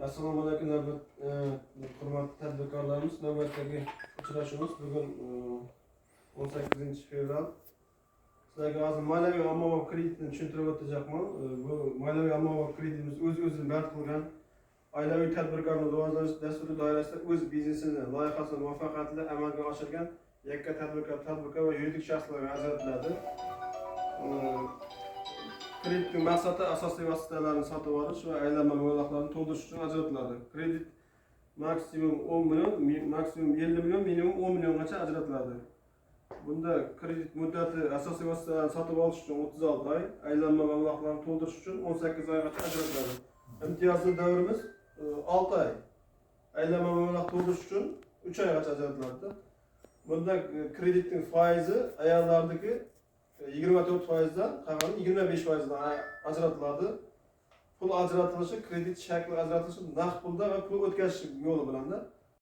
Assalomu alaykum hurmatli tadbirkorlarimiz. Navbatdagi uchrashuvimiz bugun 18 fevral. Sizlarga hozir moliyaviy ommaviy kreditni tushuntirib o'tacakman. Bu moliyaviy ommaviy kreditimiz o'z-o'zini band qilgan oilaviy tadbirkorlik rivojlanish dasturi doirasida o'z biznesini loyihasini muvaffaqiyatli amalga oshirgan yakka tadbirkor va yuridik shaxslarga ajratiladi. Kreditning maqsadi asosiy vositalarni sotib olish va aylanma mablag'larni to'ldirish uchun ajratiladi. Kredit maksimum 10 million, maksimum 50 million, minimum 10 milliongacha ajratiladi. Bunda kredit muddati asosiy vositalarni sotib olish uchun 36 oy, aylanma mablag'larni to'ldirish uchun 18 oygacha ajratiladi. Imtiyozli davrimiz 6 oy. Aylanma mablag' to'ldirish uchun 3 oygacha ajratiladi. Bunda kreditning foizi ayollardagi 24%dan qolgan 25%dan ajratiladi. Pul ajratilishi, kredit shakli ajratilishi naqd pulda va pul o'tkazish yo'li bilan